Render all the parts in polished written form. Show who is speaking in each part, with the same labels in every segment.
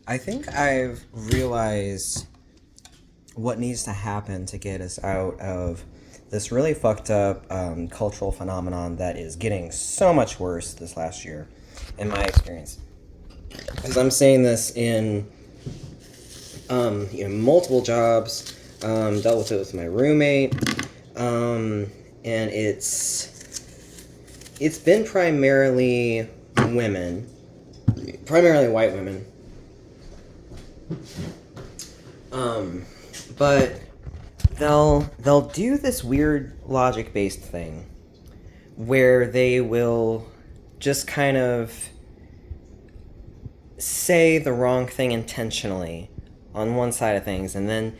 Speaker 1: I think I've realized what needs to happen to get us out of this really fucked up cultural phenomenon that is getting so much worse this last year, in my experience. Because I'm saying this in multiple jobs, dealt with it with my roommate, and it's been primarily women, primarily white women. But they'll do this weird logic based thing where they will just kind of say the wrong thing intentionally on one side of things, and then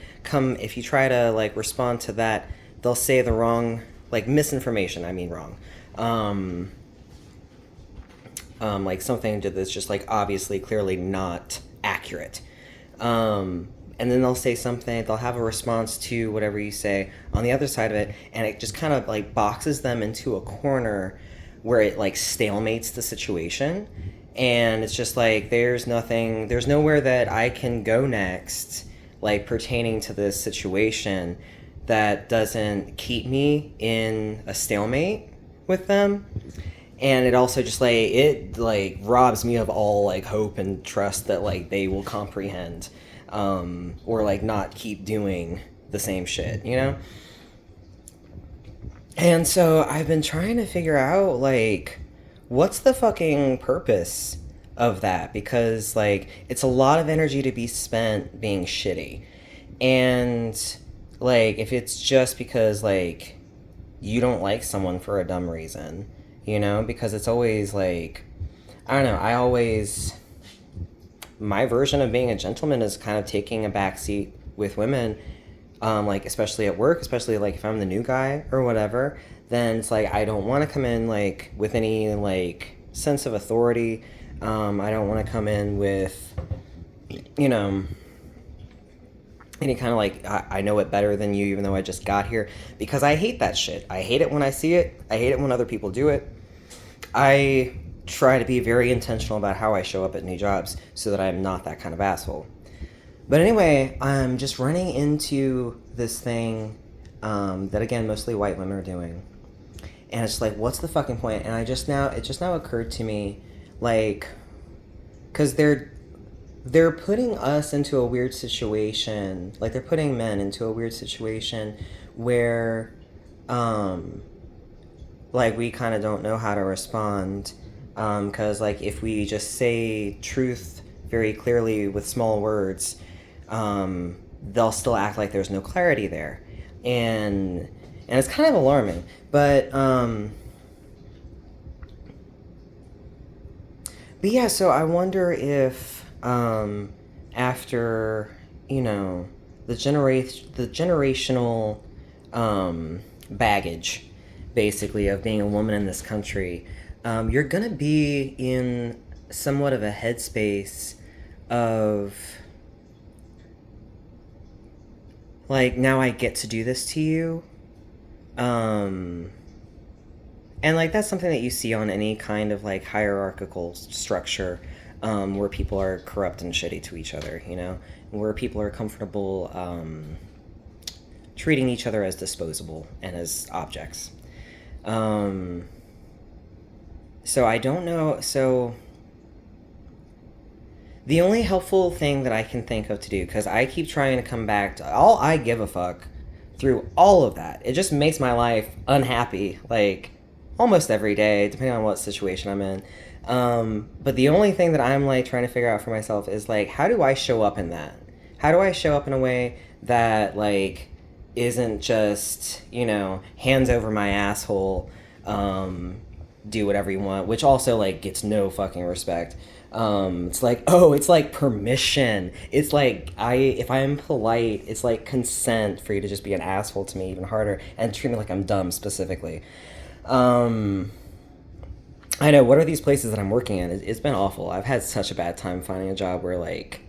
Speaker 1: if you try to like respond to that, they'll say the wrong, like, misinformation. I mean wrong. Like something that's just like obviously clearly not accurate. And then they'll say something, they'll have a response to whatever you say on the other side of it, and it just kind of like boxes them into a corner where it like stalemates the situation. And it's just like there's nowhere that I can go next, like pertaining to this situation, that doesn't keep me in a stalemate with them. And it also just like it like robs me of all like hope and trust that like they will comprehend, or like not keep doing the same shit, you know? And so I've been trying to figure out like what's the fucking purpose of that, because like it's a lot of energy to be spent being shitty. And like if it's just because like you don't like someone for a dumb reason, you know, because it's always like I don't know, my version of being a gentleman is kind of taking a back seat with women, like especially at work, especially like if I'm the new guy or whatever. Then it's like I don't want to come in like with any like sense of authority. I don't want to come in with, you know, any kind of like I know it better than you, even though I just got here, because I hate that shit. I hate it when I see it. I hate it when other people do it. I try to be very intentional about how I show up at new jobs so that I'm not that kind of asshole. But anyway, I'm just running into this thing, that again mostly white women are doing, and it's like, what's the fucking point? And it just now occurred to me, like, because they're putting us into a weird situation, like they're putting men into a weird situation where, like we kind of don't know how to respond, because like if we just say truth very clearly with small words, they'll still act like there's no clarity there, and it's kind of alarming. But yeah, so I wonder if, after, you know, the generational, baggage, basically, of being a woman in this country, you're gonna be in somewhat of a headspace of like, now I get to do this to you. Um, and like that's something that you see on any kind of like hierarchical structure, where people are corrupt and shitty to each other, you know, where people are comfortable, treating each other as disposable and as objects. Um, so I don't know. So the only helpful thing that I can think of to do, because I keep trying to come back to all I give a fuck through all of that. It just makes my life unhappy, like almost every day, depending on what situation I'm in. But the only thing that I'm like trying to figure out for myself is like, how do I show up in that? How do I show up in a way that like isn't just, you know, hands over my asshole, do whatever you want, which also like gets no fucking respect. It's like, oh, it's like permission. It's like if I'm polite, it's like consent for you to just be an asshole to me even harder and treat me like I'm dumb specifically. Um, I know, what are these places that I'm working in? It's been awful. I've had such a bad time finding a job where like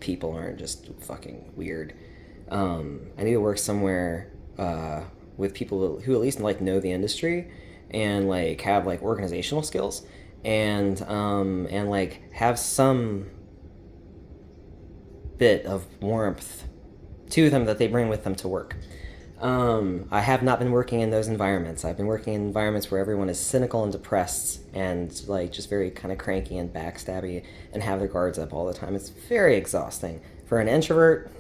Speaker 1: people aren't just fucking weird. I need to work somewhere, with people who at least like know the industry and like have like organizational skills, and like have some bit of warmth to them that they bring with them to work. I have not been working in those environments. I've been working in environments where everyone is cynical and depressed and like just very kind of cranky and backstabby and have their guards up all the time. It's very exhausting for an introvert.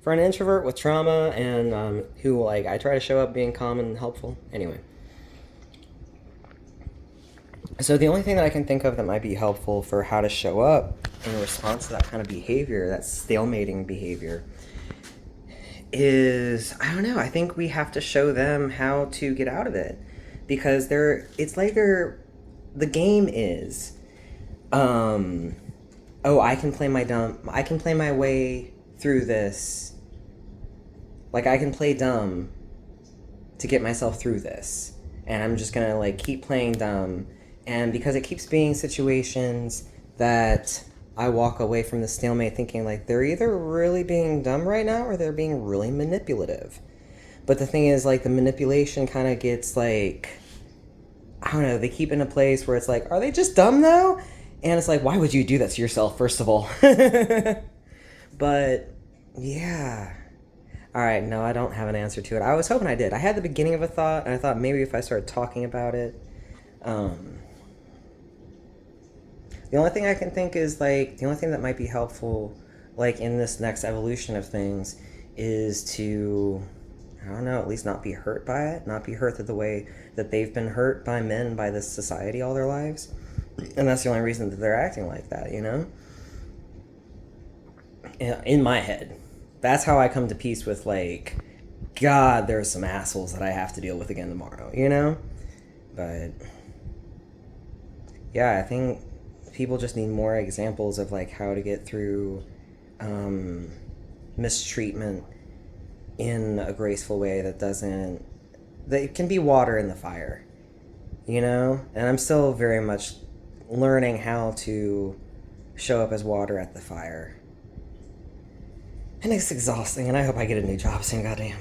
Speaker 1: For an introvert with trauma and who like I try to show up being calm and helpful. Anyway. So the only thing that I can think of that might be helpful for how to show up in response to that kind of behavior, that stalemating behavior, is, I don't know, I think we have to show them how to get out of it. Because the game is, I can play my way through this. Like, I can play dumb to get myself through this. And I'm just gonna, like, keep playing dumb. And because it keeps being situations that I walk away from the stalemate thinking, like, they're either really being dumb right now or they're being really manipulative. But the thing is, like, the manipulation kind of gets, like, I don't know, they keep in a place where it's like, are they just dumb, though? And it's like, why would you do that to yourself, first of all? But, yeah. All right, no, I don't have an answer to it. I was hoping I did. I had the beginning of a thought, and I thought maybe if I started talking about it, the only thing I can think is, like, the only thing that might be helpful, like, in this next evolution of things is to, I don't know, at least not be hurt by it, not be hurt the way that they've been hurt by men, by this society all their lives. And that's the only reason that they're acting like that, you know? In my head. That's how I come to peace with, like, God, there's some assholes that I have to deal with again tomorrow, you know? But, yeah, I think people just need more examples of, like, how to get through mistreatment in a graceful way that can be water in the fire, you know? And I'm still very much learning how to show up as water at the fire. And it's exhausting, and I hope I get a new job soon, goddamn.